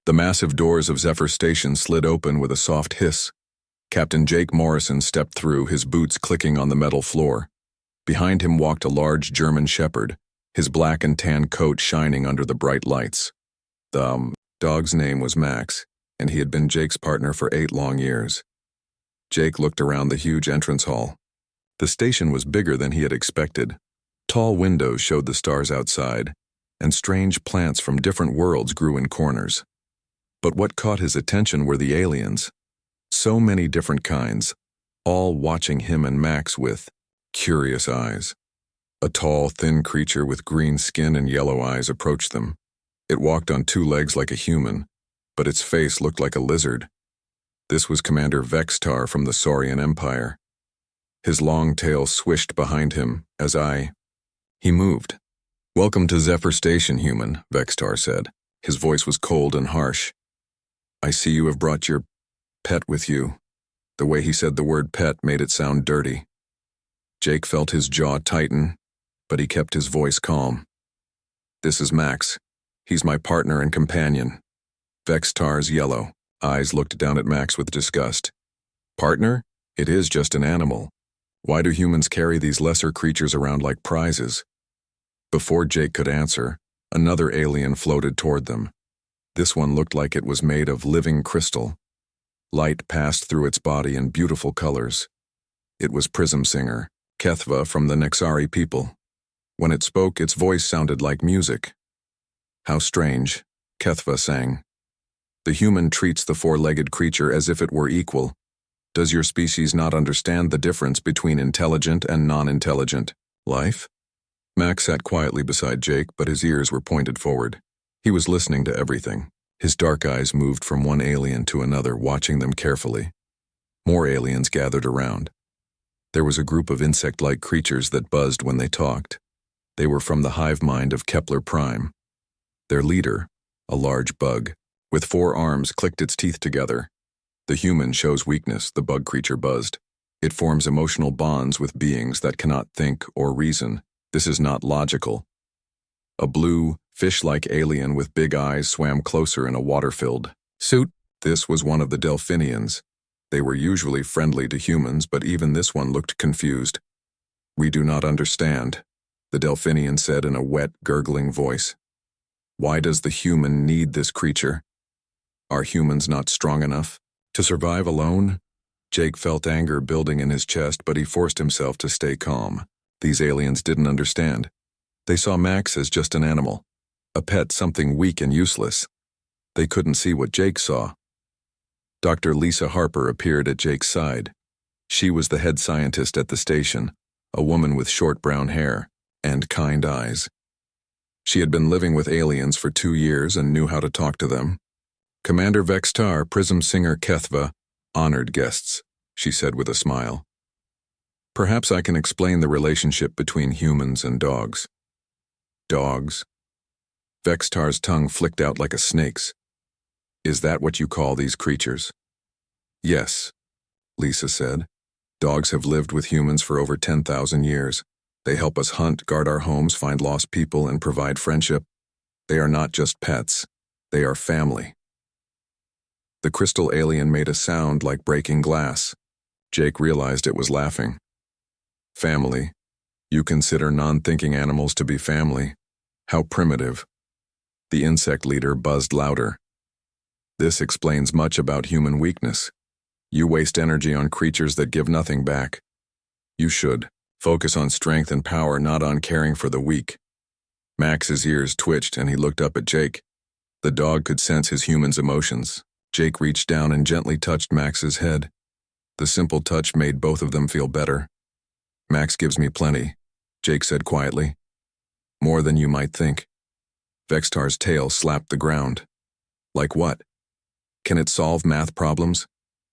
The massive doors of Zephyr Station slid open with a soft hiss. Captain Jake Morrison stepped through, his boots clicking on the metal floor. Behind him walked a large German shepherd, his black and tan coat shining under the bright lights. The dog's name was Max, and he had been Jake's partner for 8 long years. Jake looked around the huge entrance hall. The station was bigger than he had expected. Tall windows showed the stars outside, and strange plants from different worlds grew in corners. But what caught his attention were the aliens. So many different kinds, all watching him and Max with curious eyes. A tall, thin creature with green skin and yellow eyes approached them. It walked on 2 legs like a human, but its face looked like a lizard. This was Commander Vextar from the Saurian Empire. His long tail swished behind him as he moved. "Welcome to Zephyr Station, human," Vextar said. His voice was cold and harsh. "I see you have brought your pet with you." The way he said the word pet made it sound dirty. Jake felt his jaw tighten, but he kept his voice calm. "This is Max. He's my partner and companion." Vextar's yellow eyes looked down at Max with disgust. "Partner? It is just an animal. Why do humans carry these lesser creatures around like prizes?" Before Jake could answer, another alien floated toward them. This one looked like it was made of living crystal. Light passed through its body in beautiful colors. It was Prism Singer, Kethva from the Nexari people. When it spoke, its voice sounded like music. "How strange," Kethva sang. "The human treats the 4-legged creature as if it were equal. Does your species not understand the difference between intelligent and non-intelligent life?" Max sat quietly beside Jake, but his ears were pointed forward. He was listening to everything. His dark eyes moved from one alien to another, watching them carefully. More aliens gathered around. There was a group of insect-like creatures that buzzed when they talked. They were from the hive mind of Kepler Prime. Their leader, a large bug, with 4 arms, clicked its teeth together. "The human shows weakness," the bug creature buzzed. "It forms emotional bonds with beings that cannot think or reason. This is not logical." A blue, fish-like alien with big eyes swam closer in a water-filled suit. This was one of the Delphinians. They were usually friendly to humans, but even this one looked confused. "We do not understand," the Delphinian said in a wet, gurgling voice. "Why does the human need this creature? Are humans not strong enough to survive alone?" Jake felt anger building in his chest, but he forced himself to stay calm. These aliens didn't understand. They saw Max as just an animal, a pet, something weak and useless. They couldn't see what Jake saw. Dr. Lisa Harper appeared at Jake's side. She was the head scientist at the station, a woman with short brown hair and kind eyes. She had been living with aliens for 2 years and knew how to talk to them. "Commander Vextar, Prism Singer Kethva, honored guests," she said with a smile. "Perhaps I can explain the relationship between humans and dogs." "Dogs?" Vextar's tongue flicked out like a snake's. "Is that what you call these creatures?" "Yes," Lisa said. "Dogs have lived with humans for over 10,000 years. They help us hunt, guard our homes, find lost people, and provide friendship. They are not just pets. They are family." The crystal alien made a sound like breaking glass. Jake realized it was laughing. "Family? You consider non-thinking animals to be family? How primitive." The insect leader buzzed louder. "This explains much about human weakness. You waste energy on creatures that give nothing back. You should focus on strength and power, not on caring for the weak." Max's ears twitched and he looked up at Jake. The dog could sense his human's emotions. Jake reached down and gently touched Max's head. The simple touch made both of them feel better. "Max gives me plenty," Jake said quietly. "More than you might think." Vextar's tail slapped the ground. "Like what? Can it solve math problems?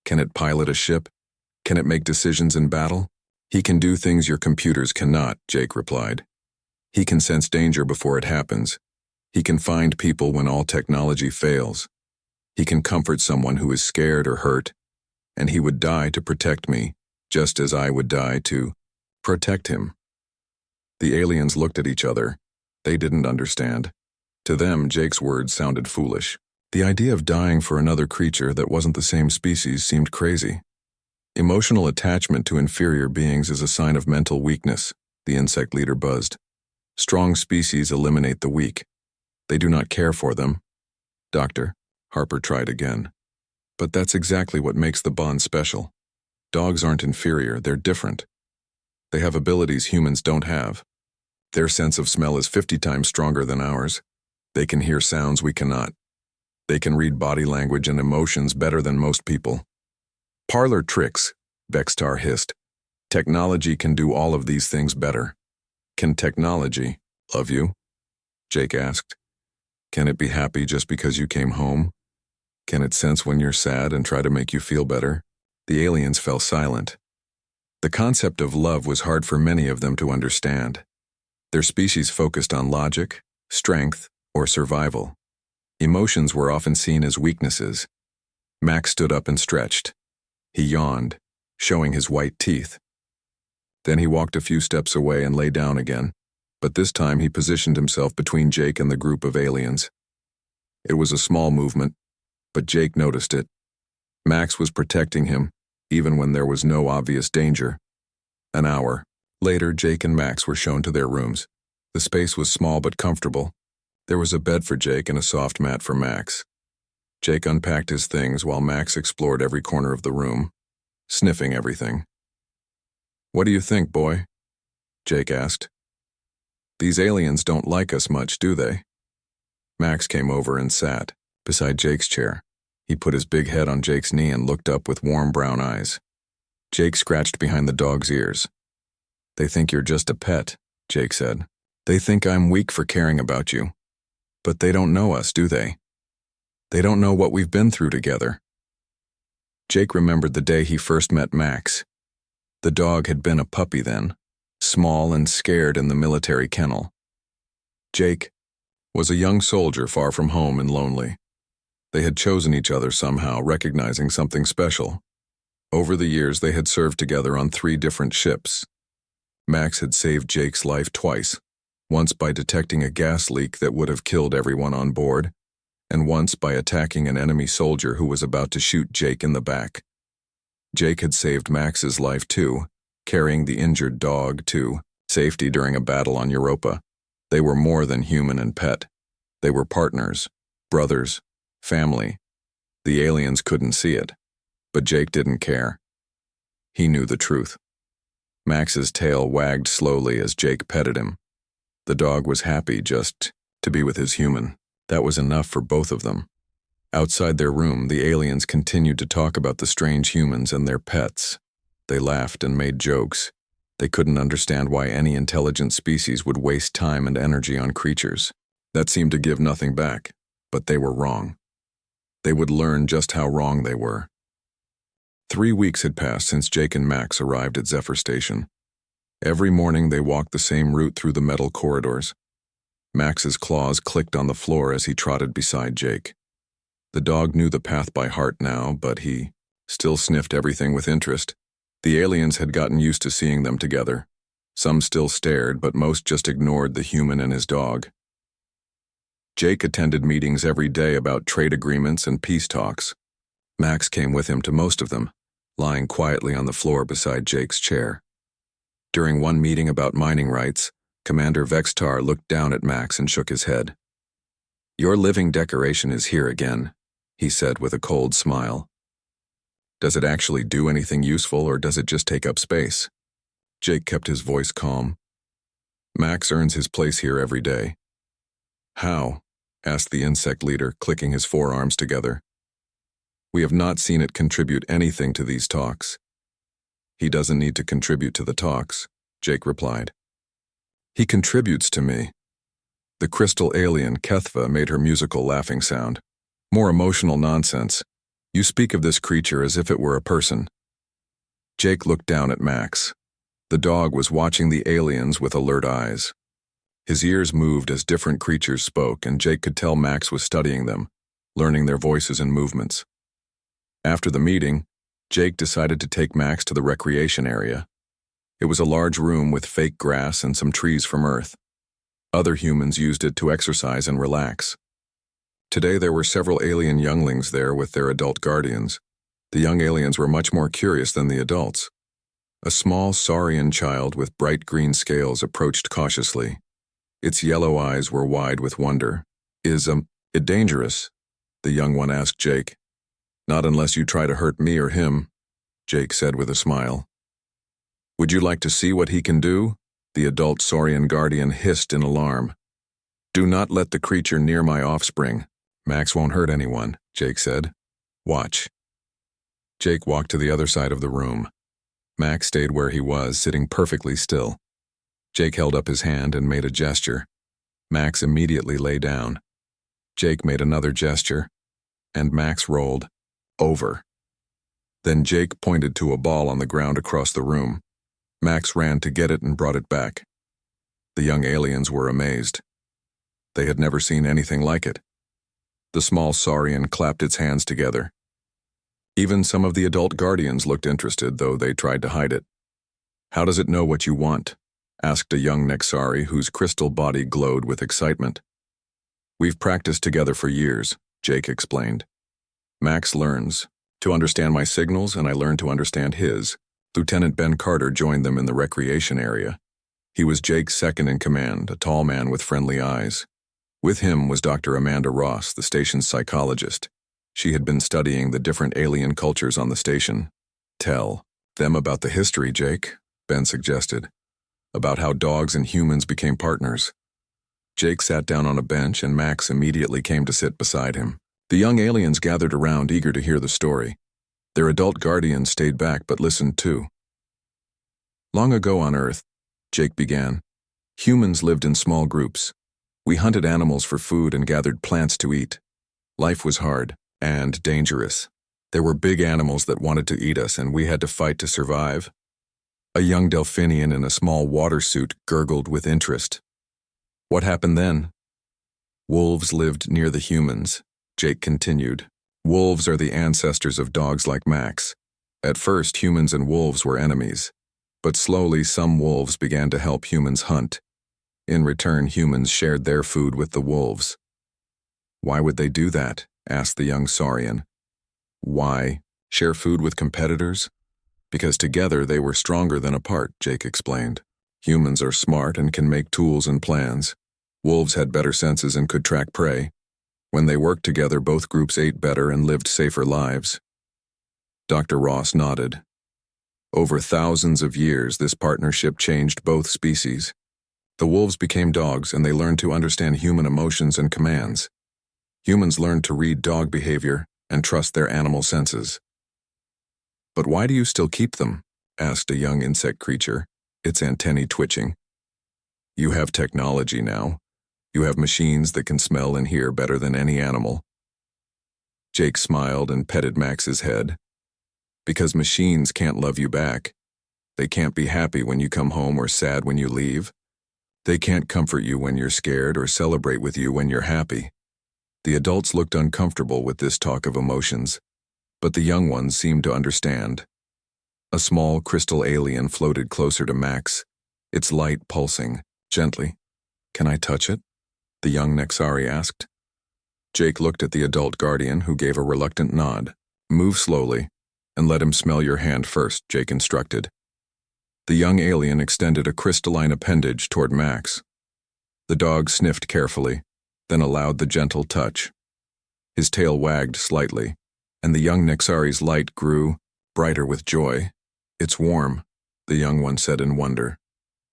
Can it pilot a ship? Can it make decisions in battle?" "He can do things your computers cannot," Jake replied. "He can sense danger before it happens. He can find people when all technology fails. He can comfort someone who is scared or hurt, and he would die to protect me, just as I would die to protect him." The aliens looked at each other. They didn't understand. To them, Jake's words sounded foolish. The idea of dying for another creature that wasn't the same species seemed crazy. Emotional attachment to inferior beings is a sign of mental weakness, the insect leader buzzed. Strong species eliminate the weak. They do not care for them. Doctor, Harper tried again. But that's exactly what makes the bond special. Dogs aren't inferior, they're different. They have abilities humans don't have. Their sense of smell is 50 times stronger than ours. They can hear sounds we cannot. They can read body language and emotions better than most people. Parlor tricks, Vextar hissed. Technology can do all of these things better. Can technology love you? Jake asked. Can it be happy just because you came home? Can it sense when you're sad and try to make you feel better? The aliens fell silent. The concept of love was hard for many of them to understand. Their species focused on logic, strength, or survival. Emotions were often seen as weaknesses. Max stood up and stretched. He yawned, showing his white teeth. Then he walked a few steps away and lay down again, but this time he positioned himself between Jake and the group of aliens. It was a small movement, but Jake noticed it. Max was protecting him, even when there was no obvious danger. An hour later, Jake and Max were shown to their rooms. The space was small but comfortable. There was a bed for Jake and a soft mat for Max. Jake unpacked his things while Max explored every corner of the room, sniffing everything. What do you think, boy? Jake asked. These aliens don't like us much, do they? Max came over and sat beside Jake's chair. He put his big head on Jake's knee and looked up with warm brown eyes. Jake scratched behind the dog's ears. They think you're just a pet, Jake said. They think I'm weak for caring about you. But they don't know us, do they? They don't know what we've been through together. Jake remembered the day he first met Max. The dog had been a puppy then, small and scared in the military kennel. Jake was a young soldier far from home and lonely. They had chosen each other somehow, recognizing something special. Over the years, they had served together on 3 different ships. Max had saved Jake's life twice, once by detecting a gas leak that would have killed everyone on board, and once by attacking an enemy soldier who was about to shoot Jake in the back. Jake had saved Max's life too, carrying the injured dog to safety during a battle on Europa. They were more than human and pet. They were partners, brothers, family. The aliens couldn't see it, but Jake didn't care. He knew the truth. Max's tail wagged slowly as Jake petted him. The dog was happy just to be with his human. That was enough for both of them. Outside their room, the aliens continued to talk about the strange humans and their pets. They laughed and made jokes. They couldn't understand why any intelligent species would waste time and energy on creatures that seemed to give nothing back, but they were wrong. They would learn just how wrong they were. 3 weeks had passed since Jake and Max arrived at Zephyr Station. Every morning they walked the same route through the metal corridors. Max's claws clicked on the floor as he trotted beside Jake. The dog knew the path by heart now, but he still sniffed everything with interest. The aliens had gotten used to seeing them together. Some still stared, but most just ignored the human and his dog. Jake attended meetings every day about trade agreements and peace talks. Max came with him to most of them, lying quietly on the floor beside Jake's chair. During one meeting about mining rights, Commander Vextar looked down at Max and shook his head. "Your living decoration is here again," he said with a cold smile. "Does it actually do anything useful, or does it just take up space?" Jake kept his voice calm. "Max earns his place here every day." "How?" asked the insect leader, clicking his forearms together. "We have not seen it contribute anything to these talks." "He doesn't need to contribute to the talks," Jake replied. "He contributes to me." The crystal alien Kethva made her musical laughing sound. "More emotional nonsense. You speak of this creature as if it were a person." Jake looked down at Max. The dog was watching the aliens with alert eyes. His ears moved as different creatures spoke, and Jake could tell Max was studying them, learning their voices and movements. After the meeting, Jake decided to take Max to the recreation area. It was a large room with fake grass and some trees from Earth. Other humans used it to exercise and relax. Today there were several alien younglings there with their adult guardians. The young aliens were much more curious than the adults. A small saurian child with bright green scales approached cautiously. Its yellow eyes were wide with wonder. Is it dangerous?" the young one asked Jake. "Not unless you try to hurt me or him," Jake said with a smile. "Would you like to see what he can do?" the adult saurian guardian hissed in alarm. "Do not let the creature near my offspring. Max won't hurt anyone," Jake said. "Watch." Jake walked to the other side of the room. Max stayed where he was, sitting perfectly still. Jake held up his hand and made a gesture. Max immediately lay down. Jake made another gesture, and Max rolled over. Then Jake pointed to a ball on the ground across the room. Max ran to get it and brought it back. The young aliens were amazed. They had never seen anything like it. The small saurian clapped its hands together. Even some of the adult guardians looked interested, though they tried to hide it. "How does it know what you want?" asked a young Nexari whose crystal body glowed with excitement. "We've practiced together for years," Jake explained. "Max learns to understand my signals, and I learn to understand his." Lieutenant Ben Carter joined them in the recreation area. He was Jake's second in command, a tall man with friendly eyes. With him was Dr. Amanda Ross, the station's psychologist. She had been studying the different alien cultures on the station. "Tell them about the history, Jake," Ben suggested. "About how dogs and humans became partners." Jake sat down on a bench and Max immediately came to sit beside him. The young aliens gathered around, eager to hear the story. Their adult guardians stayed back but listened too. "Long ago on Earth," Jake began, "humans lived in small groups. We hunted animals for food and gathered plants to eat. Life was hard and dangerous. There were big animals that wanted to eat us, and we had to fight to survive." A young Delphinian in a small water suit gurgled with interest. "What happened then?" "Wolves lived near the humans," Jake continued. "Wolves are the ancestors of dogs like Max. At first, humans and wolves were enemies, but slowly some wolves began to help humans hunt. In return, humans shared their food with the wolves." "Why would they do that?" asked the young saurian. "Why? Share food with competitors? Because together they were stronger than apart," Jake explained. "Humans are smart and can make tools and plans. Wolves had better senses and could track prey. When they worked together, both groups ate better and lived safer lives." Dr. Ross nodded. "Over thousands of years, this partnership changed both species. The wolves became dogs, and they learned to understand human emotions and commands. Humans learned to read dog behavior and trust their animal senses." "But why do you still keep them?" asked a young insect creature, its antennae twitching. "You have technology now. You have machines that can smell and hear better than any animal." Jake smiled and petted Max's head. "Because machines can't love you back. They can't be happy when you come home or sad when you leave. They can't comfort you when you're scared or celebrate with you when you're happy." The adults looked uncomfortable with this talk of emotions, but the young ones seemed to understand. A small crystal alien floated closer to Max, its light pulsing gently. "Can I touch it?" the young Nexari asked. Jake looked at the adult guardian, who gave a reluctant nod. "Move slowly, and let him smell your hand first," Jake instructed. The young alien extended a crystalline appendage toward Max. The dog sniffed carefully, then allowed the gentle touch. His tail wagged slightly, and the young Nexari's light grew brighter with joy. "It's warm," the young one said in wonder,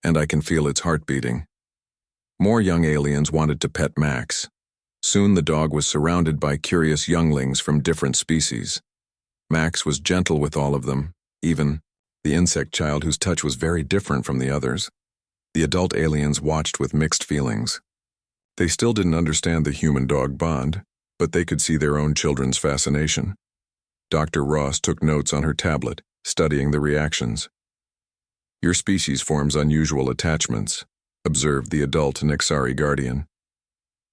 "and I can feel its heart beating." More young aliens wanted to pet Max. Soon the dog was surrounded by curious younglings from different species. Max was gentle with all of them, even the insect child whose touch was very different from the others. The adult aliens watched with mixed feelings. They still didn't understand the human-dog bond, but they could see their own children's fascination. Dr. Ross took notes on her tablet, studying the reactions. "Your species forms unusual attachments," observed the adult Nexari guardian.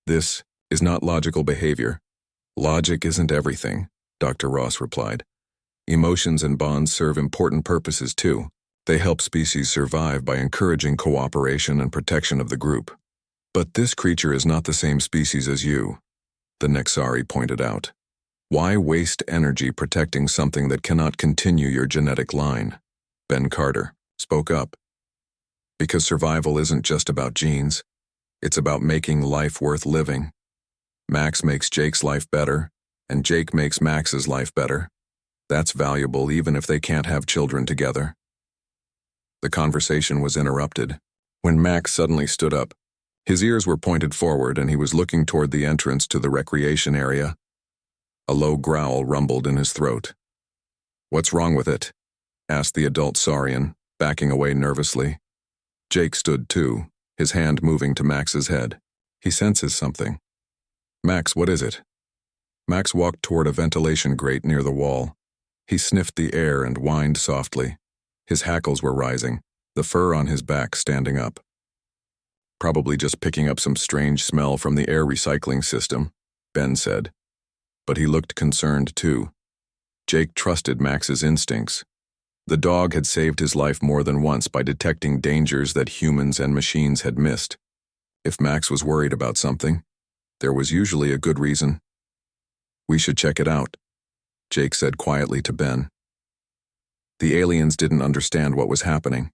"This is not logical behavior. Logic isn't everything," Dr. Ross replied. "Emotions and bonds serve important purposes too. They help species survive by encouraging cooperation and protection of the group. But this creature is not the same species as you. the Nexari pointed out. Why waste energy protecting something that cannot continue your genetic line? Ben Carter spoke up. Because survival isn't just about genes. It's about making life worth living. Max makes Jake's life better, and Jake makes Max's life better. That's valuable even if they can't have children together. The conversation was interrupted when Max suddenly stood up. His ears were pointed forward and he was looking toward the entrance to the recreation area. A low growl rumbled in his throat. "What's wrong with it?" asked the adult Saurian, backing away nervously. Jake stood too, his hand moving to Max's head. He senses something. "Max, what is it?" Max walked toward a ventilation grate near the wall. He sniffed the air and whined softly. His hackles were rising, the fur on his back standing up. "Probably just picking up some strange smell from the air recycling system," Ben said. But he looked concerned too. Jake trusted Max's instincts. The dog had saved his life more than once by detecting dangers that humans and machines had missed. If Max was worried about something, there was usually a good reason. "We should check it out," Jake said quietly to Ben. The aliens didn't understand what was happening.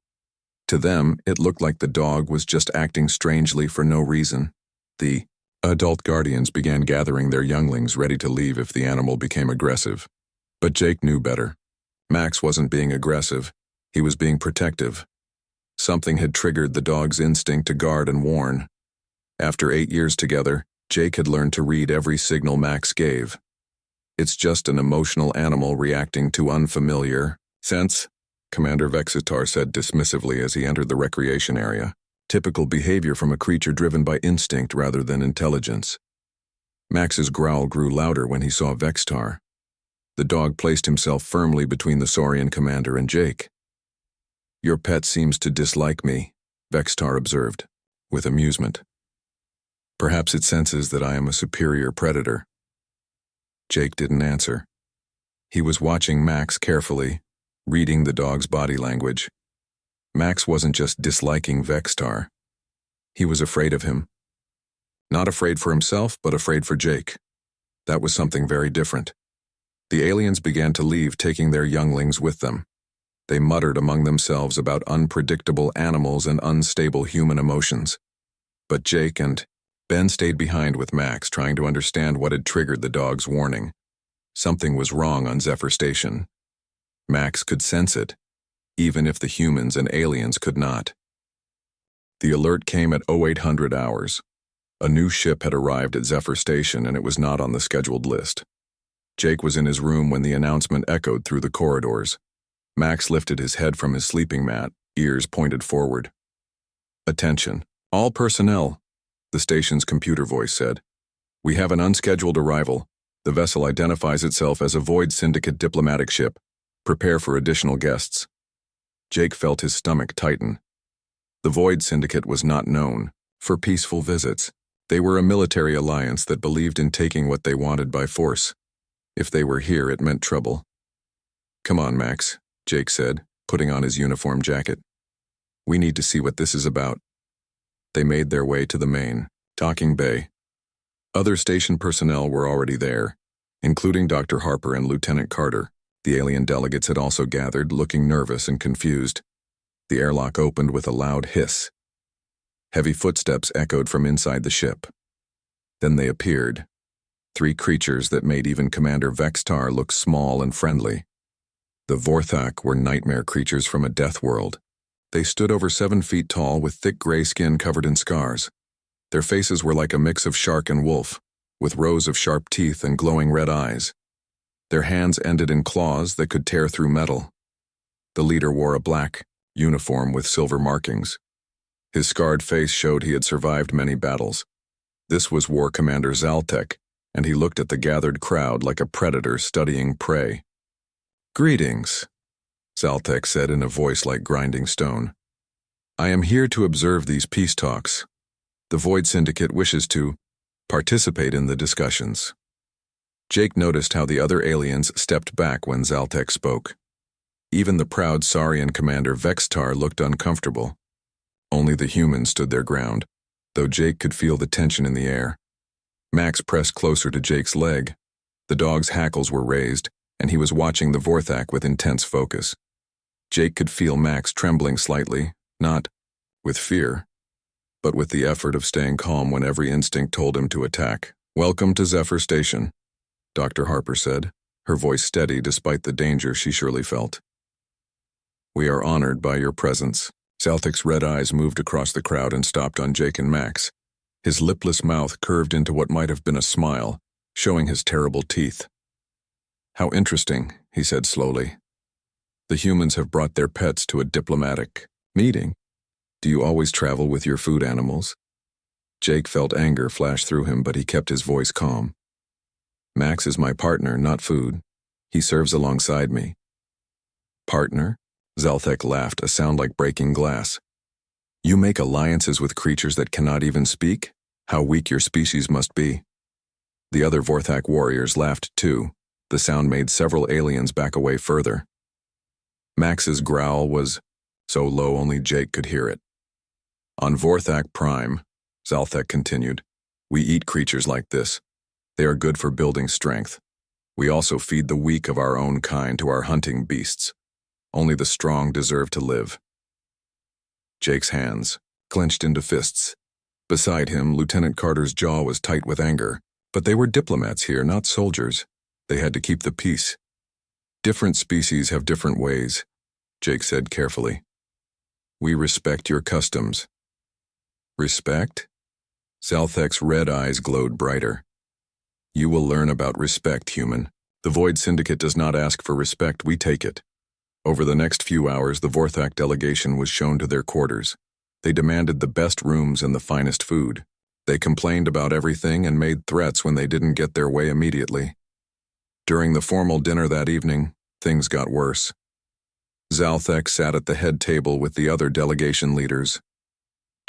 To them, it looked like the dog was just acting strangely for no reason. The adult guardians began gathering their younglings ready to leave if the animal became aggressive. But Jake knew better. Max wasn't being aggressive, he was being protective. Something had triggered the dog's instinct to guard and warn. After 8 years together, Jake had learned to read every signal Max gave. It's just an emotional animal reacting to unfamiliar sense, Commander Vexitar said dismissively as he entered the recreation area. Typical behavior from a creature driven by instinct rather than intelligence. Max's growl grew louder when he saw Vexitar. The dog placed himself firmly between the Saurian commander and Jake. "Your pet seems to dislike me," Vexitar observed, with amusement. "Perhaps it senses that I am a superior predator." Jake didn't answer. He was watching Max carefully, reading the dog's body language. Max wasn't just disliking Vexitar. He was afraid of him. Not afraid for himself, but afraid for Jake. That was something very different. The aliens began to leave, taking their younglings with them. They muttered among themselves about unpredictable animals and unstable human emotions. But Jake and Ben stayed behind with Max, trying to understand what had triggered the dog's warning. Something was wrong on Zephyr Station. Max could sense it, even if the humans and aliens could not. The alert came at 0800 hours. A new ship had arrived at Zephyr Station and it was not on the scheduled list. Jake was in his room when the announcement echoed through the corridors. Max lifted his head from his sleeping mat, ears pointed forward. "Attention, all personnel," the station's computer voice said. "We have an unscheduled arrival. The vessel identifies itself as a Void Syndicate diplomatic ship. Prepare for additional guests." Jake felt his stomach tighten. The Void Syndicate was not known for peaceful visits. They were a military alliance that believed in taking what they wanted by force. If they were here, it meant trouble. "Come on, Max," Jake said, putting on his uniform jacket. "We need to see what this is about." They made their way to the main docking bay. Other station personnel were already there, including Dr. Harper and Lieutenant Carter. The alien delegates had also gathered, looking nervous and confused. The airlock opened with a loud hiss. Heavy footsteps echoed from inside the ship. Then they appeared. 3 creatures that made even Commander Vexitar look small and friendly. The Vorthak were nightmare creatures from a death world. They stood over 7 feet tall with thick gray skin covered in scars. Their faces were like a mix of shark and wolf, with rows of sharp teeth and glowing red eyes. Their hands ended in claws that could tear through metal. The leader wore a black uniform with silver markings. His scarred face showed he had survived many battles. This was War Commander Zaltek, and he looked at the gathered crowd like a predator studying prey. "Greetings," Zaltek said in a voice like grinding stone. "I am here to observe these peace talks. The Void Syndicate wishes to participate in the discussions." Jake noticed how the other aliens stepped back when Zaltek spoke. Even the proud Saurian commander Vexitar looked uncomfortable. Only the humans stood their ground, though Jake could feel the tension in the air. Max pressed closer to Jake's leg. The dog's hackles were raised, and he was watching the Vorthak with intense focus. Jake could feel Max trembling slightly, not with fear, but with the effort of staying calm when every instinct told him to attack. "Welcome to Zephyr Station," Dr. Harper said, her voice steady despite the danger she surely felt. "We are honored by your presence." Zalthek's red eyes moved across the crowd and stopped on Jake and Max. His lipless mouth curved into what might have been a smile, showing his terrible teeth. "How interesting," he said slowly. "The humans have brought their pets to a diplomatic meeting. Do you always travel with your food animals?" Jake felt anger flash through him, but he kept his voice calm. "Max is my partner, not food. He serves alongside me." "Partner?" Zalthek laughed, a sound like breaking glass. "You make alliances with creatures that cannot even speak? How weak your species must be." The other Vorthak warriors laughed too. The sound made several aliens back away further. Max's growl was so low only Jake could hear it. "On Vorthak Prime," Zalthek continued, "we eat creatures like this. They are good for building strength. We also feed the weak of our own kind to our hunting beasts. Only the strong deserve to live." Jake's hands clenched into fists. Beside him, Lieutenant Carter's jaw was tight with anger. But they were diplomats here, not soldiers. They had to keep the peace. "Different species have different ways," Jake said carefully. "We respect your customs." "Respect?" Zalthek's red eyes glowed brighter. "You will learn about respect, human. The Void Syndicate does not ask for respect, we take it." Over the next few hours, the Vorthak delegation was shown to their quarters. They demanded the best rooms and the finest food. They complained about everything and made threats when they didn't get their way immediately. During the formal dinner that evening, things got worse. Zalthek sat at the head table with the other delegation leaders.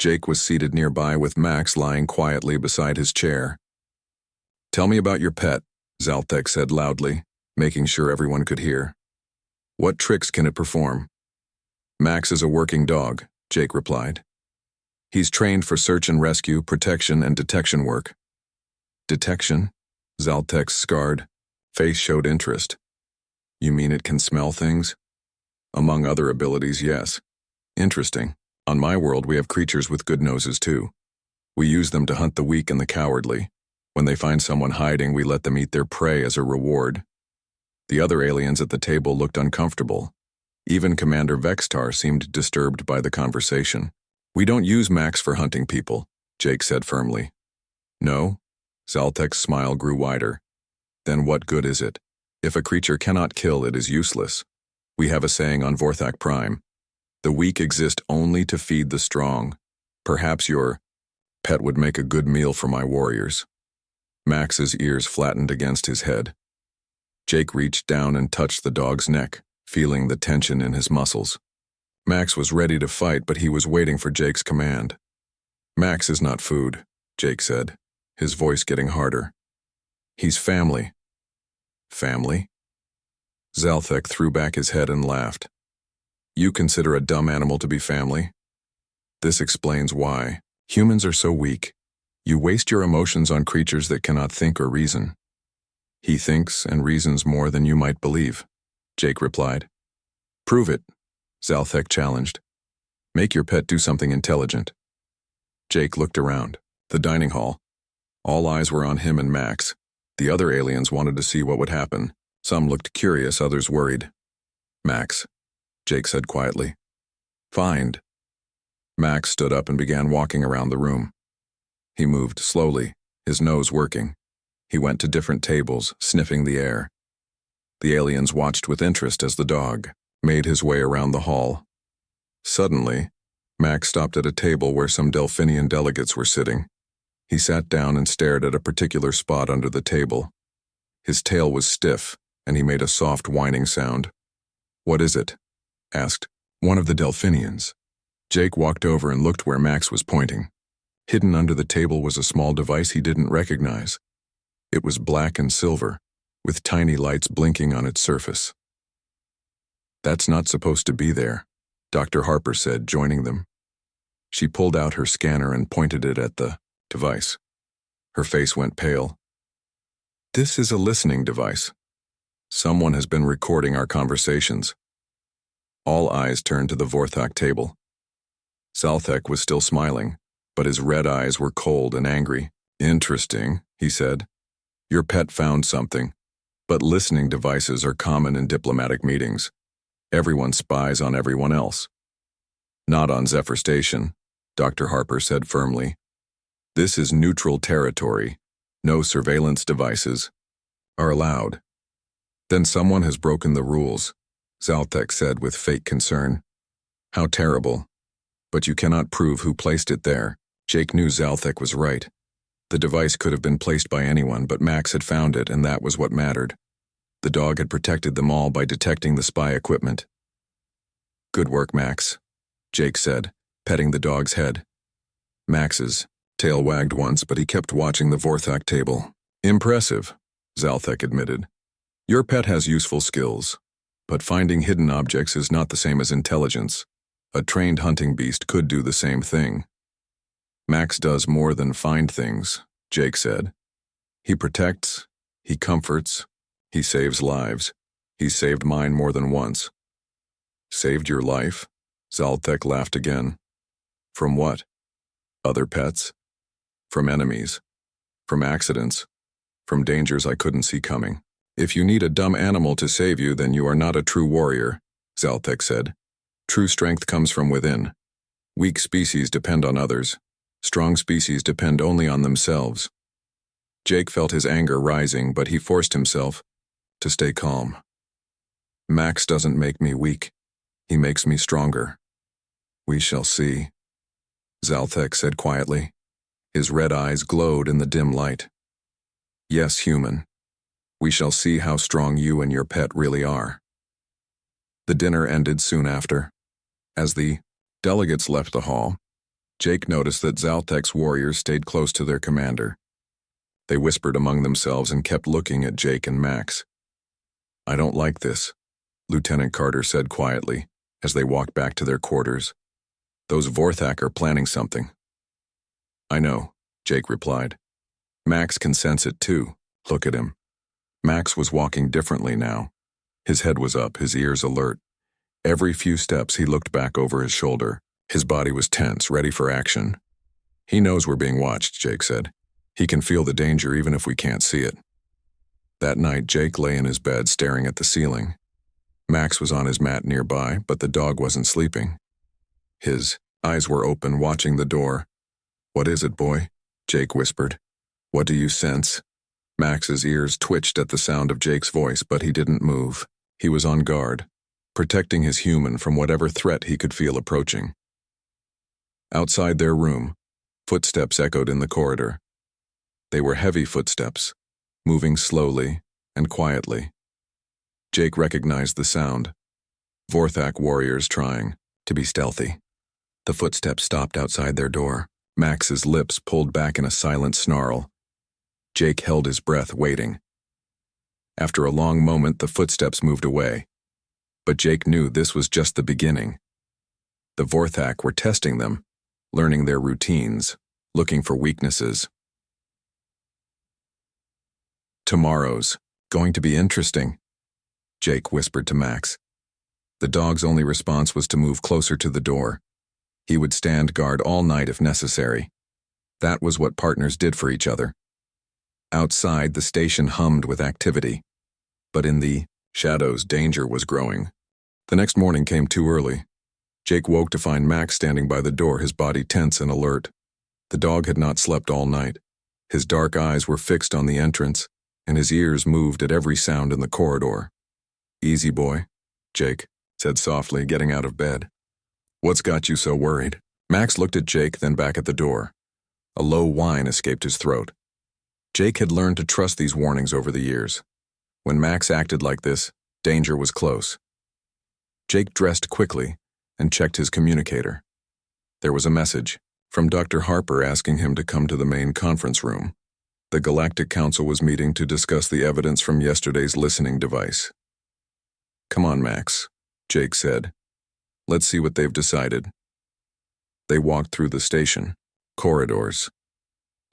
Jake was seated nearby with Max lying quietly beside his chair. "Tell me about your pet," Zalthek said loudly, making sure everyone could hear. "What tricks can it perform?" "Max is a working dog," Jake replied. "He's trained for search and rescue, protection, and detection work." "Detection?" Zalthek's scarred face showed interest. "You mean it can smell things?" "Among other abilities, yes." "Interesting. On my world, we have creatures with good noses too. We use them to hunt the weak and the cowardly. When they find someone hiding, we let them eat their prey as a reward." The other aliens at the table looked uncomfortable. Even Commander Vextar seemed disturbed by the conversation. "We don't use Max for hunting people," Jake said firmly. "No?" Zalthek's smile grew wider. "Then what good is it? If a creature cannot kill, it is useless. We have a saying on Vorthak Prime. The weak exist only to feed the strong. Perhaps your pet would make a good meal for my warriors." Max's ears flattened against his head. Jake reached down and touched the dog's neck, feeling the tension in his muscles. Max was ready to fight, but he was waiting for Jake's command. "Max is not food," Jake said, his voice getting harder. "He's family." "Family?" Zalthek threw back his head and laughed. "You consider a dumb animal to be family? This explains why. Humans are so weak. You waste your emotions on creatures that cannot think or reason." "He thinks and reasons more than you might believe," Jake replied. "Prove it," Zalthek challenged. "Make your pet do something intelligent." Jake looked around. The dining hall. All eyes were on him and Max. The other aliens wanted to see what would happen. Some looked curious, others worried. "Max," Jake said quietly. "Find." Max stood up and began walking around the room. He moved slowly, his nose working. He went to different tables, sniffing the air. The aliens watched with interest as the dog made his way around the hall. Suddenly, Max stopped at a table where some Delphinian delegates were sitting. He sat down and stared at a particular spot under the table. His tail was stiff, and he made a soft whining sound. "What is it?" asked one of the Delphinians. Jake walked over and looked where Max was pointing. Hidden under the table was a small device he didn't recognize. It was black and silver, with tiny lights blinking on its surface. "That's not supposed to be there," Dr. Harper said, joining them. She pulled out her scanner and pointed it at the device. Her face went pale. This is a listening device. Someone has been recording our conversations. All eyes turned to the Vorthak table. Zalthek was still smiling, but his red eyes were cold and angry. Interesting, he said. Your pet found something, but listening devices are common in diplomatic meetings. Everyone spies on everyone else. Not on Zephyr Station, Dr. Harper said firmly. This is neutral territory. No surveillance devices are allowed. Then someone has broken the rules, Zalthek said with fake concern. How terrible. But you cannot prove who placed it there. Jake knew Zalthek was right. The device could have been placed by anyone, but Max had found it, and that was what mattered. The dog had protected them all by detecting the spy equipment. Good work, Max, Jake said, petting the dog's head. Max's tail wagged once, but he kept watching the Vorthak table. Impressive, Zalthek admitted. Your pet has useful skills, but finding hidden objects is not the same as intelligence. A trained hunting beast could do the same thing. Max does more than find things, Jake said. He protects, he comforts, he saves lives. He saved mine more than once. Saved your life? Zalthek laughed again. From what? Other pets? From enemies? From accidents? From dangers I couldn't see coming. If you need a dumb animal to save you, then you are not a true warrior, Zalthek said. True strength comes from within. Weak species depend on others. Strong species depend only on themselves. Jake felt his anger rising, but he forced himself to stay calm. Max doesn't make me weak. He makes me stronger. We shall see, Zalthek said quietly. His red eyes glowed in the dim light. Yes, human. We shall see how strong you and your pet really are. The dinner ended soon after. As the delegates left the hall, Jake noticed that Zalthek's warriors stayed close to their commander. They whispered among themselves and kept looking at Jake and Max. I don't like this, Lieutenant Carter said quietly as they walked back to their quarters. Those Vorthak are planning something. I know, Jake replied. Max can sense it too. Look at him. Max was walking differently now. His head was up, his ears alert. Every few steps he looked back over his shoulder. His body was tense, ready for action. He knows we're being watched, Jake said. He can feel the danger even if we can't see it. That night, Jake lay in his bed staring at the ceiling. Max was on his mat nearby, but the dog wasn't sleeping. His eyes were open, watching the door. What is it, boy? Jake whispered. What do you sense? Max's ears twitched at the sound of Jake's voice, but he didn't move. He was on guard, protecting his human from whatever threat he could feel approaching. Outside their room, footsteps echoed in the corridor. They were heavy footsteps, moving slowly and quietly. Jake recognized the sound. Vorthak warriors trying to be stealthy. The footsteps stopped outside their door. Max's lips pulled back in a silent snarl. Jake held his breath, waiting. After a long moment, the footsteps moved away. But Jake knew this was just the beginning. The Vorthak were testing them, learning their routines, looking for weaknesses. Tomorrow's going to be interesting, Jake whispered to Max. The dog's only response was to move closer to the door. He would stand guard all night if necessary. That was what partners did for each other. Outside, the station hummed with activity. But in the shadows, danger was growing. The next morning came too early. Jake woke to find Max standing by the door, his body tense and alert. The dog had not slept all night. His dark eyes were fixed on the entrance, and his ears moved at every sound in the corridor. Easy, boy, Jake said softly, getting out of bed. What's got you so worried? Max looked at Jake, then back at the door. A low whine escaped his throat. Jake had learned to trust these warnings over the years. When Max acted like this, danger was close. Jake dressed quickly and checked his communicator. There was a message from Dr. Harper asking him to come to the main conference room. The Galactic Council was meeting to discuss the evidence from yesterday's listening device. Come on, Max, Jake said. Let's see what they've decided. They walked through the station, corridors,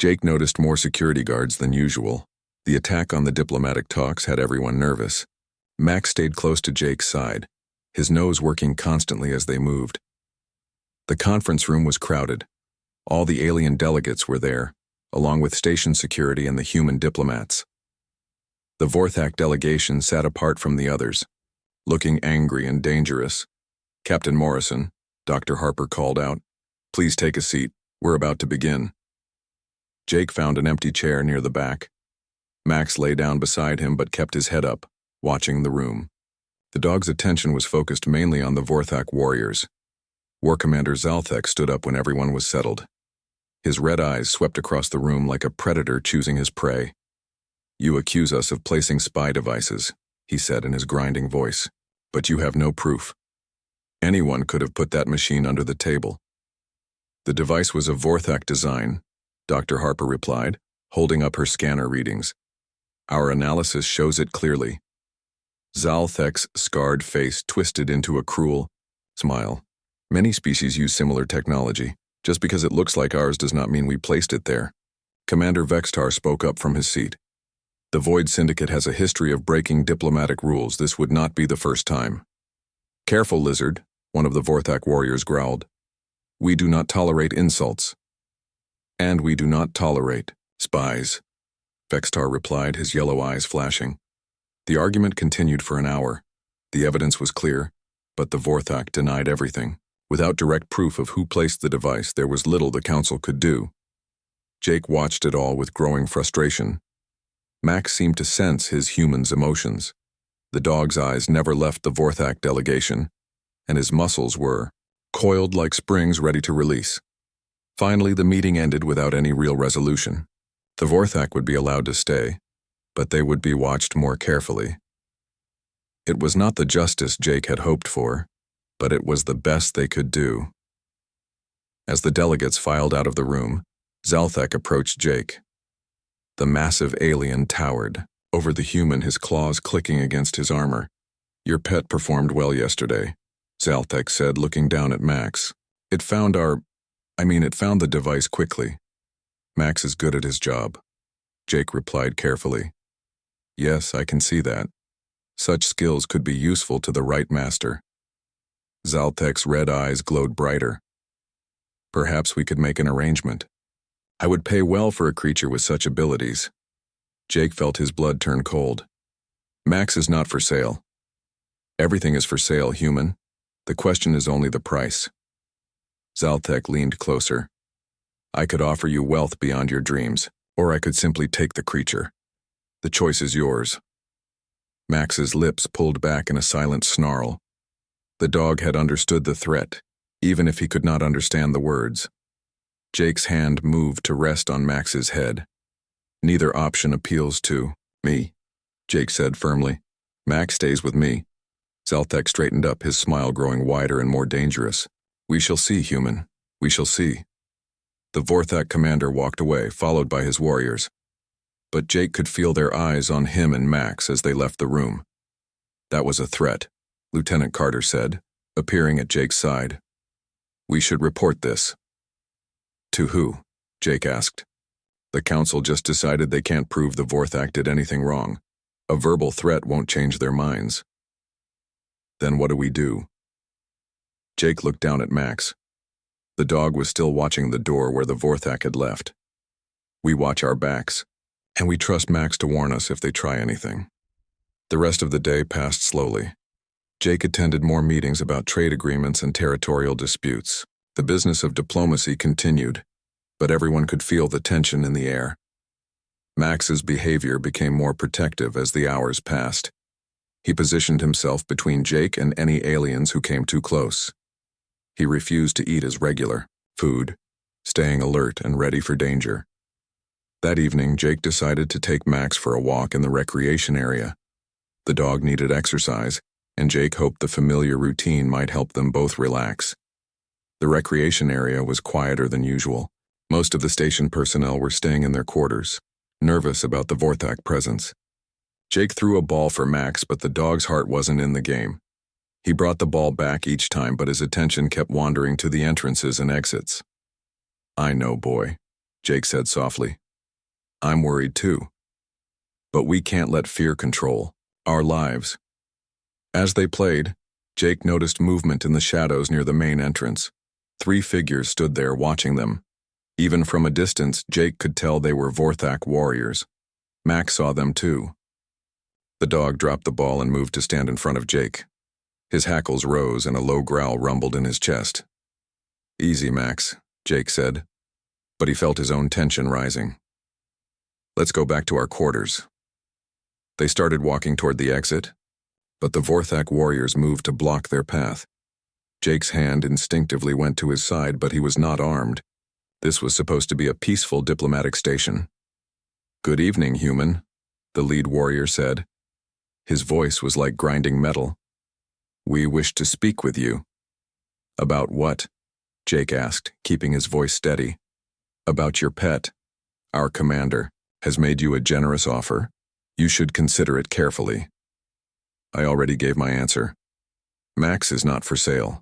Jake noticed more security guards than usual. The attack on the diplomatic talks had everyone nervous. Max stayed close to Jake's side, his nose working constantly as they moved. The conference room was crowded. All the alien delegates were there, along with station security and the human diplomats. The Vorthak delegation sat apart from the others, looking angry and dangerous. "Captain Morrison," Dr. Harper called out, "please take a seat. We're about to begin." Jake found an empty chair near the back. Max lay down beside him but kept his head up, watching the room. The dog's attention was focused mainly on the Vorthak warriors. War Commander Zalthek stood up when everyone was settled. His red eyes swept across the room like a predator choosing his prey. "You accuse us of placing spy devices," he said in his grinding voice, "but you have no proof. Anyone could have put that machine under the table." "The device was of Vorthak design," Dr. Harper replied, holding up her scanner readings. "Our analysis shows it clearly." Zalthek's scarred face twisted into a cruel smile. "Many species use similar technology. Just because it looks like ours does not mean we placed it there." Commander Vextar spoke up from his seat. "The Void Syndicate has a history of breaking diplomatic rules. This would not be the first time." "Careful, Lizard," one of the Vorthak warriors growled. "We do not tolerate insults." "And we do not tolerate spies," Vextar replied, his yellow eyes flashing. The argument continued for an hour. The evidence was clear, but the Vorthak denied everything. Without direct proof of who placed the device, there was little the council could do. Jake watched it all with growing frustration. Max seemed to sense his human's emotions. The dog's eyes never left the Vorthak delegation, and his muscles were coiled like springs ready to release. Finally, the meeting ended without any real resolution. The Vorthak would be allowed to stay, but they would be watched more carefully. It was not the justice Jake had hoped for, but it was the best they could do. As the delegates filed out of the room, Zalthek approached Jake. The massive alien towered over the human, his claws clicking against his armor. "Your pet performed well yesterday," Zalthek said, looking down at Max. It found the device quickly. "Max is good at his job," Jake replied carefully. "Yes, I can see that. Such skills could be useful to the right master." Zalthek's red eyes glowed brighter. "Perhaps we could make an arrangement. I would pay well for a creature with such abilities." Jake felt his blood turn cold. "Max is not for sale. Everything is for sale, human. The question is only the price." Zalthek leaned closer. "I could offer you wealth beyond your dreams, or I could simply take the creature. The choice is yours." Max's lips pulled back in a silent snarl. The dog had understood the threat, even if he could not understand the words. Jake's hand moved to rest on Max's head. "Neither option appeals to me," Jake said firmly. "Max stays with me." Zalthek straightened up, his smile growing wider and more dangerous. "We shall see, human. We shall see." The Vorthak commander walked away, followed by his warriors. But Jake could feel their eyes on him and Max as they left the room. "That was a threat," Lieutenant Carter said, appearing at Jake's side. "We should report this." "To who?" Jake asked. "The council just decided they can't prove the Vorthak did anything wrong. A verbal threat won't change their minds." "Then what do we do?" Jake looked down at Max. The dog was still watching the door where the Vorthak had left. "We watch our backs, and we trust Max to warn us if they try anything." The rest of the day passed slowly. Jake attended more meetings about trade agreements and territorial disputes. The business of diplomacy continued, but everyone could feel the tension in the air. Max's behavior became more protective as the hours passed. He positioned himself between Jake and any aliens who came too close. He refused to eat his regular food, staying alert and ready for danger. That evening, Jake decided to take Max for a walk in the recreation area. The dog needed exercise, and Jake hoped the familiar routine might help them both relax. The recreation area was quieter than usual. Most of the station personnel were staying in their quarters, nervous about the Vorthak presence. Jake threw a ball for Max, but the dog's heart wasn't in the game. He brought the ball back each time, but his attention kept wandering to the entrances and exits. "I know, boy," Jake said softly. I'm worried too. But we can't let fear control our lives. As they played, Jake noticed movement in the shadows near the main entrance. 3 figures stood there watching them. Even from a distance, Jake could tell they were Vorthak warriors. Max saw them too. The dog dropped the ball and moved to stand in front of Jake. His hackles rose and a low growl rumbled in his chest. Easy, Max, Jake said, but he felt his own tension rising. Let's go back to our quarters. They started walking toward the exit, but the Vorthak warriors moved to block their path. Jake's hand instinctively went to his side, but he was not armed. This was supposed to be a peaceful diplomatic station. Good evening, human, the lead warrior said. His voice was like grinding metal. We wish to speak with you. About what? Jake asked, keeping his voice steady. About your pet. Our commander has made you a generous offer. You should consider it carefully. I already gave my answer. Max is not for sale.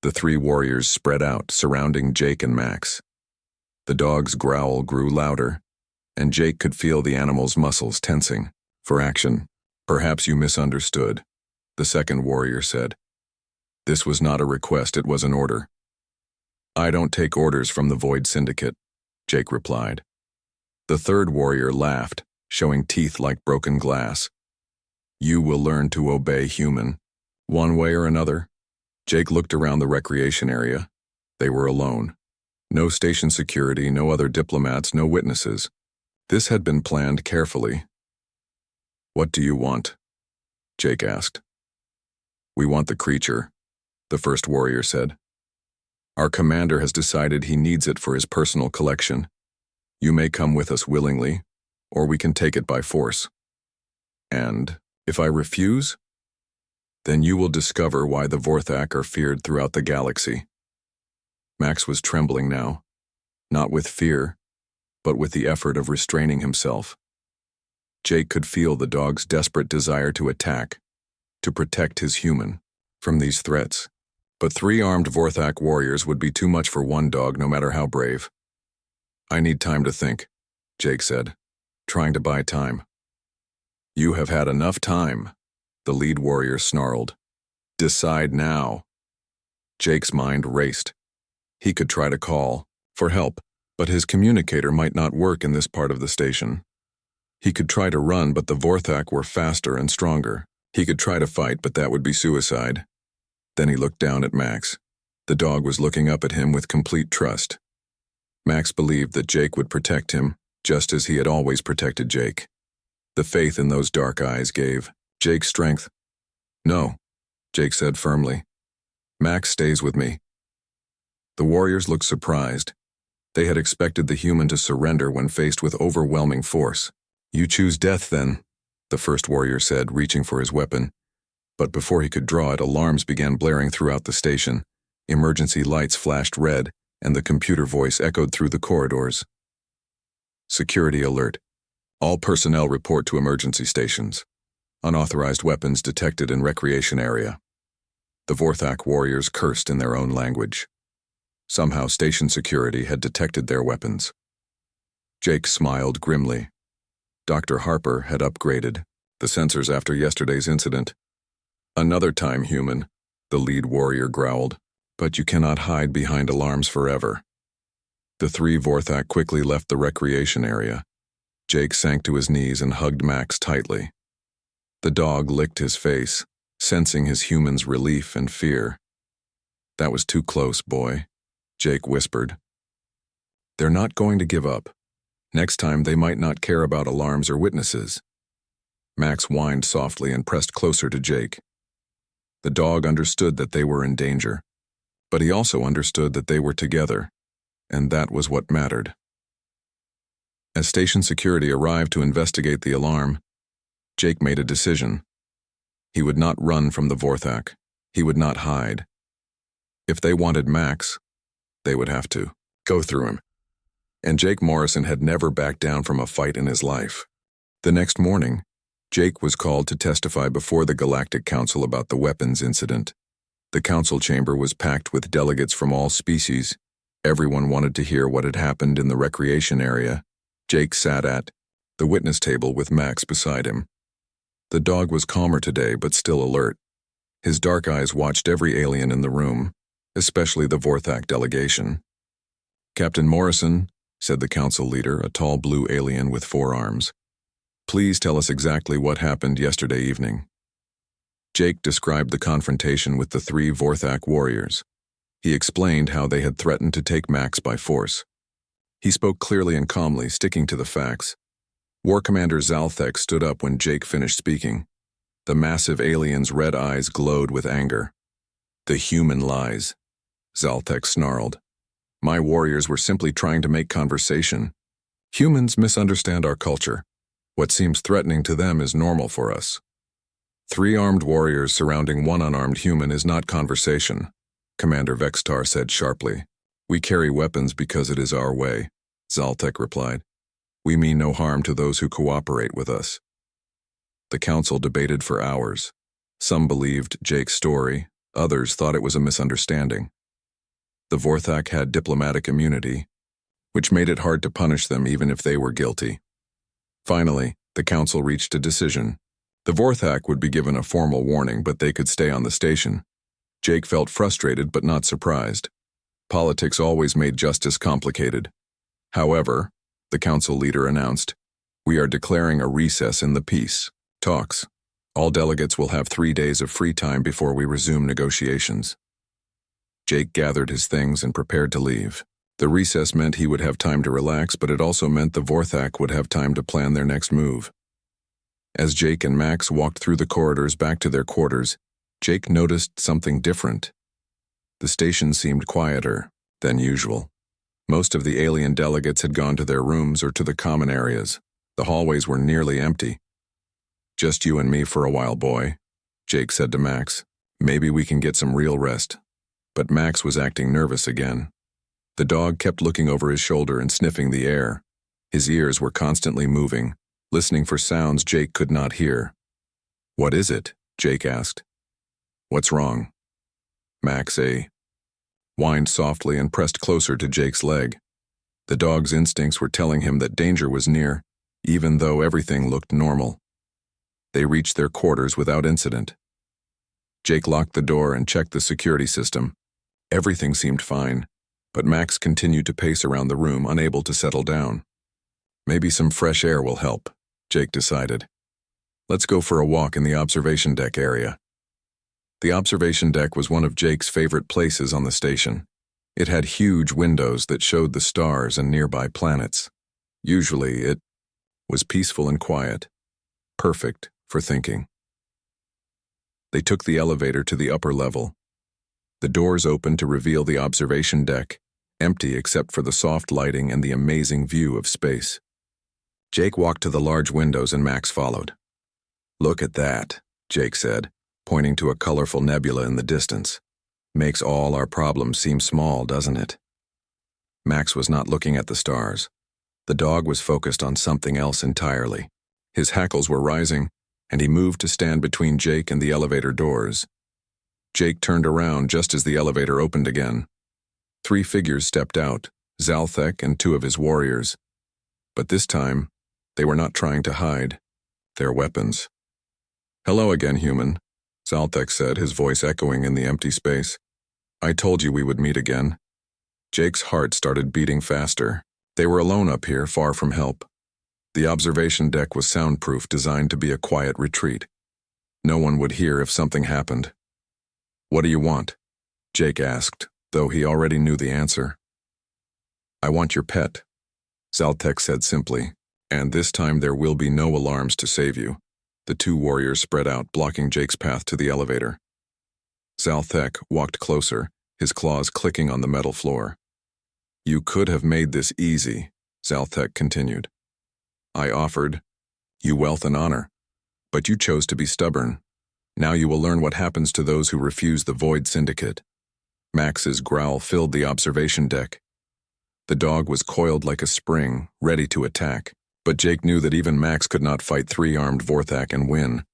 The 3 warriors spread out, surrounding Jake and Max. The dog's growl grew louder, and Jake could feel the animal's muscles tensing. For action. Perhaps you misunderstood, the second warrior said. This was not a request, it was an order. I don't take orders from the Void Syndicate, Jake replied. The third warrior laughed, showing teeth like broken glass. You will learn to obey, human. One way or another. Jake looked around the recreation area. They were alone. No station security, no other diplomats, no witnesses. This had been planned carefully. What do you want? Jake asked. We want the creature, the first warrior said. Our commander has decided he needs it for his personal collection. You may come with us willingly, or we can take it by force. And if I refuse, then you will discover why the Vorthak are feared throughout the galaxy. Max was trembling now, not with fear, but with the effort of restraining himself. Jake could feel the dog's desperate desire to attack, to protect his human from these threats. But 3 armed Vorthak warriors would be too much for one dog, no matter how brave. I need time to think, Jake said, trying to buy time. You have had enough time, the lead warrior snarled. Decide now. Jake's mind raced. He could try to call for help, but his communicator might not work in this part of the station. He could try to run, but the Vorthak were faster and stronger. He could try to fight, but that would be suicide. Then he looked down at Max. The dog was looking up at him with complete trust. Max believed that Jake would protect him, just as he had always protected Jake. The faith in those dark eyes gave Jake strength. No, Jake said firmly. Max stays with me. The warriors looked surprised. They had expected the human to surrender when faced with overwhelming force. You choose death then, the first warrior said, reaching for his weapon. But before he could draw it, alarms began blaring throughout the station. Emergency lights flashed red, and the computer voice echoed through the corridors. Security alert. All personnel report to emergency stations. Unauthorized weapons detected in recreation area. The Vorthak warriors cursed in their own language. Somehow station security had detected their weapons. Jake smiled grimly. Dr. Harper had upgraded the sensors after yesterday's incident. Another time, human, the lead warrior growled, but you cannot hide behind alarms forever. The 3 Vorthak quickly left the recreation area. Jake sank to his knees and hugged Max tightly. The dog licked his face, sensing his human's relief and fear. That was too close, boy, Jake whispered. They're not going to give up. Next time they might not care about alarms or witnesses. Max whined softly and pressed closer to Jake. The dog understood that they were in danger, but he also understood that they were together, and that was what mattered. As station security arrived to investigate the alarm, Jake made a decision. He would not run from the Vorthak. He would not hide. If they wanted Max, they would have to go through him. And Jake Morrison had never backed down from a fight in his life. The next morning, Jake was called to testify before the Galactic Council about the weapons incident. The council chamber was packed with delegates from all species, Everyone wanted to hear what had happened in the recreation area. Jake sat at the witness table with Max beside him. The dog was calmer today, but still alert. His dark eyes watched every alien in the room, especially the Vorthak delegation. "Captain Morrison," said the council leader, a tall blue alien with 4 arms. "Please tell us exactly what happened yesterday evening." Jake described the confrontation with the 3 Vorthak warriors. He explained how they had threatened to take Max by force. He spoke clearly and calmly, sticking to the facts. War Commander Zalthek stood up when Jake finished speaking. The massive alien's red eyes glowed with anger. "The human lies," Zalthek snarled. "My warriors were simply trying to make conversation. Humans misunderstand our culture. What seems threatening to them is normal for us. 3 armed warriors surrounding 1 unarmed human is not conversation," Commander Vextar said sharply. "We carry weapons because it is our way," Zalthek replied. "We mean no harm to those who cooperate with us." The council debated for hours. Some believed Jake's story, others thought it was a misunderstanding. The Vorthak had diplomatic immunity, which made it hard to punish them even if they were guilty. Finally, the council reached a decision. The Vorthak would be given a formal warning, but they could stay on the station. Jake felt frustrated but not surprised. Politics always made justice complicated. However, the council leader announced, "We are declaring a recess in the peace talks. All delegates will have 3 days of free time before we resume negotiations." Jake gathered his things and prepared to leave. The recess meant he would have time to relax, but it also meant the Vorthak would have time to plan their next move. As Jake and Max walked through the corridors back to their quarters, Jake noticed something different. The station seemed quieter than usual. Most of the alien delegates had gone to their rooms or to the common areas. The hallways were nearly empty. "Just you and me for a while, boy," Jake said to Max. "Maybe we can get some real rest." But Max was acting nervous again. The dog kept looking over his shoulder and sniffing the air. His ears were constantly moving, listening for sounds Jake could not hear. "What is it?" Jake asked. "What's wrong?" Max whined softly and pressed closer to Jake's leg. The dog's instincts were telling him that danger was near, even though everything looked normal. They reached their quarters without incident. Jake locked the door and checked the security system. Everything seemed fine, but Max continued to pace around the room, unable to settle down. "Maybe some fresh air will help," Jake decided. "Let's go for a walk in the observation deck area." The observation deck was one of Jake's favorite places on the station. It had huge windows that showed the stars and nearby planets. Usually, it was peaceful and quiet, perfect for thinking. They took the elevator to the upper level. The doors opened to reveal the observation deck, empty except for the soft lighting and the amazing view of space. Jake walked to the large windows and Max followed. "Look at that," Jake said, pointing to a colorful nebula in the distance. "Makes all our problems seem small, doesn't it?" Max was not looking at the stars. The dog was focused on something else entirely. His hackles were rising, and he moved to stand between Jake and the elevator doors. Jake turned around just as the elevator opened again. 3 figures stepped out, Zalthek and 2 of his warriors. But this time, they were not trying to hide their weapons. "Hello again, human," Zalthek said, his voice echoing in the empty space. "I told you we would meet again." Jake's heart started beating faster. They were alone up here, far from help. The observation deck was soundproof, designed to be a quiet retreat. No one would hear if something happened. "What do you want?" Jake asked, though he already knew the answer. "I want your pet," Zalthek said simply, "and this time there will be no alarms to save you." The 2 warriors spread out, blocking Jake's path to the elevator. Zalthek walked closer, his claws clicking on the metal floor. "You could have made this easy," Zalthek continued. "I offered you wealth and honor, but you chose to be stubborn. Now you will learn what happens to those who refuse the Void Syndicate." Max's growl filled the observation deck. The dog was coiled like a spring, ready to attack, but Jake knew that even Max could not fight 3 armed Vorthak and win.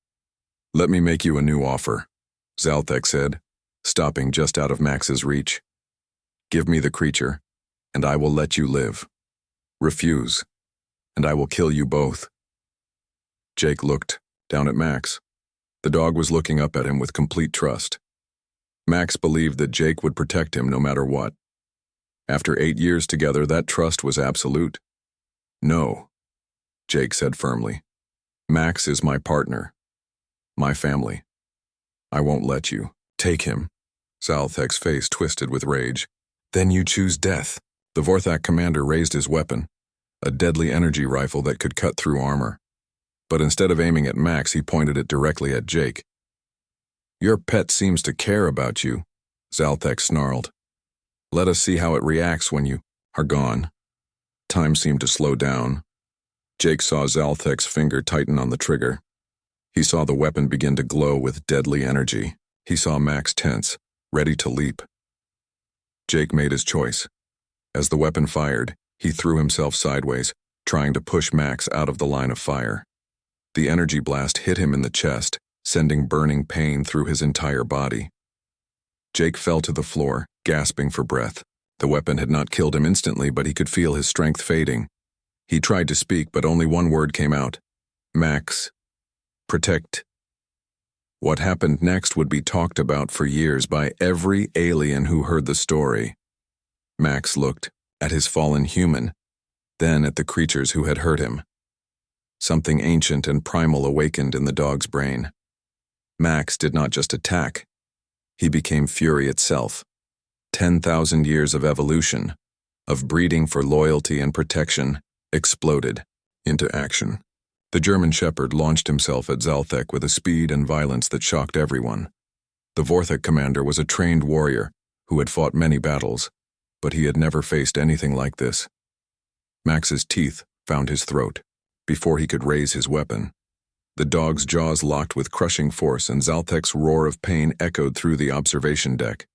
"Let me make you a new offer," Zalthek said, stopping just out of Max's reach. "Give me the creature, and I will let you live. Refuse, and I will kill you both." Jake looked down at Max. The dog was looking up at him with complete trust. Max believed that Jake would protect him no matter what. After 8 years together, that trust was absolute. "No," Jake said firmly. "Max is my partner. My family. I won't let you. Take him." Zalthek's face twisted with rage. "Then you choose death." The Vorthak commander raised his weapon, a deadly energy rifle that could cut through armor. But instead of aiming at Max, he pointed it directly at Jake. "Your pet seems to care about you," Zalthek snarled. "Let us see how it reacts when you are gone." Time seemed to slow down. Jake saw Zalthek's finger tighten on the trigger. He saw the weapon begin to glow with deadly energy. He saw Max tense, ready to leap. Jake made his choice. As the weapon fired, he threw himself sideways, trying to push Max out of the line of fire. The energy blast hit him in the chest, sending burning pain through his entire body. Jake fell to the floor, gasping for breath. The weapon had not killed him instantly, but he could feel his strength fading. He tried to speak, but only one word came out. "Max. Protect." What happened next would be talked about for years by every alien who heard the story. Max looked at his fallen human, then at the creatures who had hurt him. Something ancient and primal awakened in the dog's brain. Max did not just attack. He became fury itself. 10,000 years of evolution, of breeding for loyalty and protection, exploded into action. The German Shepherd launched himself at Zalthek with a speed and violence that shocked everyone. The Vorthak commander was a trained warrior who had fought many battles, but he had never faced anything like this. Max's teeth found his throat before he could raise his weapon. The dog's jaws locked with crushing force, and Zalthek's roar of pain echoed through the observation deck.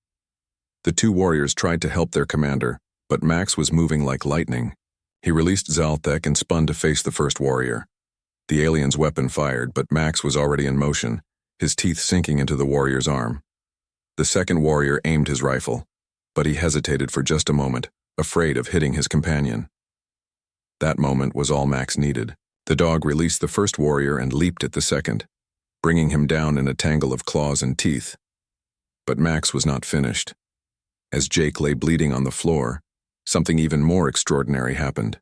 The two warriors tried to help their commander, but Max was moving like lightning. He released Zalthek and spun to face the first warrior. The alien's weapon fired, but Max was already in motion, his teeth sinking into the warrior's arm. The second warrior aimed his rifle, but he hesitated for just a moment, afraid of hitting his companion. That moment was all Max needed. The dog released the first warrior and leaped at the second, bringing him down in a tangle of claws and teeth. But Max was not finished. As Jake lay bleeding on the floor, something even more extraordinary happened.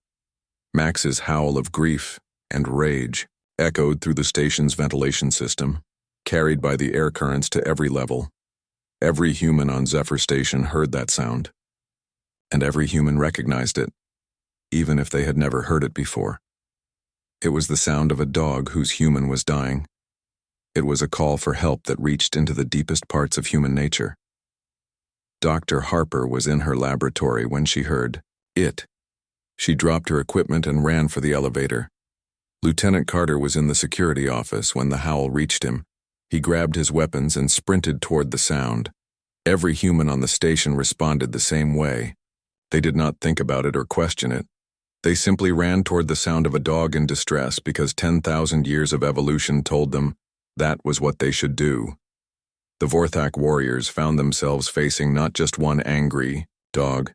Max's howl of grief and rage echoed through the station's ventilation system, carried by the air currents to every level. Every human on Zephyr Station heard that sound, and every human recognized it, even if they had never heard it before. It was the sound of a dog whose human was dying. It was a call for help that reached into the deepest parts of human nature. Dr. Harper was in her laboratory when she heard it. She dropped her equipment and ran for the elevator. Lieutenant Carter was in the security office when the howl reached him. He grabbed his weapons and sprinted toward the sound. Every human on the station responded the same way. They did not think about it or question it. They simply ran toward the sound of a dog in distress because 10,000 years of evolution told them that was what they should do. The Vorthak warriors found themselves facing not just one angry dog,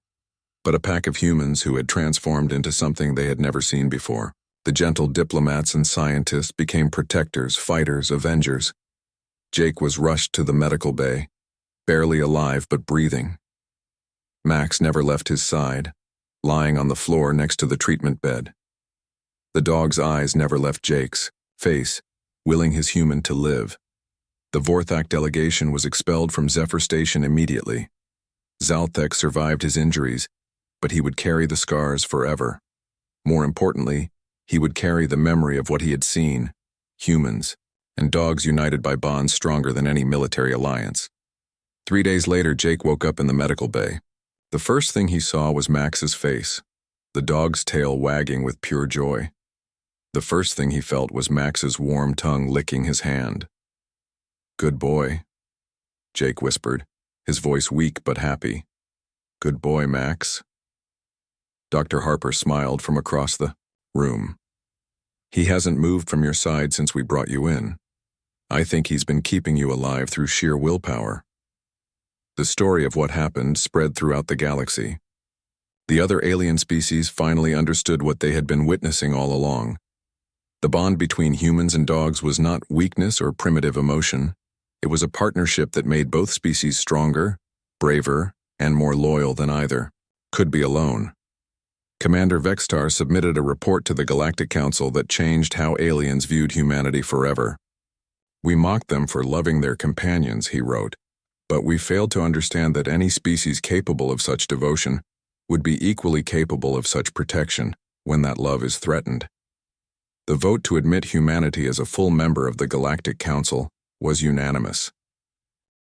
but a pack of humans who had transformed into something they had never seen before. The gentle diplomats and scientists became protectors, fighters, avengers. Jake was rushed to the medical bay, barely alive but breathing. Max never left his side, lying on the floor next to the treatment bed. The dog's eyes never left Jake's face, willing his human to live. The Vorthak delegation was expelled from Zephyr Station immediately. Zalthek survived his injuries, but he would carry the scars forever. More importantly, he would carry the memory of what he had seen, humans, and dogs united by bonds stronger than any military alliance. 3 days later, Jake woke up in the medical bay. The first thing he saw was Max's face, the dog's tail wagging with pure joy. The first thing he felt was Max's warm tongue licking his hand. "Good boy," Jake whispered, his voice weak but happy. "Good boy, Max." Dr. Harper smiled from across the room. "He hasn't moved from your side since we brought you in. I think he's been keeping you alive through sheer willpower." The story of what happened spread throughout the galaxy. The other alien species finally understood what they had been witnessing all along. The bond between humans and dogs was not weakness or primitive emotion. It was a partnership that made both species stronger, braver, and more loyal than either could be alone. Commander Vextar submitted a report to the Galactic Council that changed how aliens viewed humanity forever. "We mocked them for loving their companions," he wrote, "but we failed to understand that any species capable of such devotion would be equally capable of such protection when that love is threatened." The vote to admit humanity as a full member of the Galactic Council was unanimous.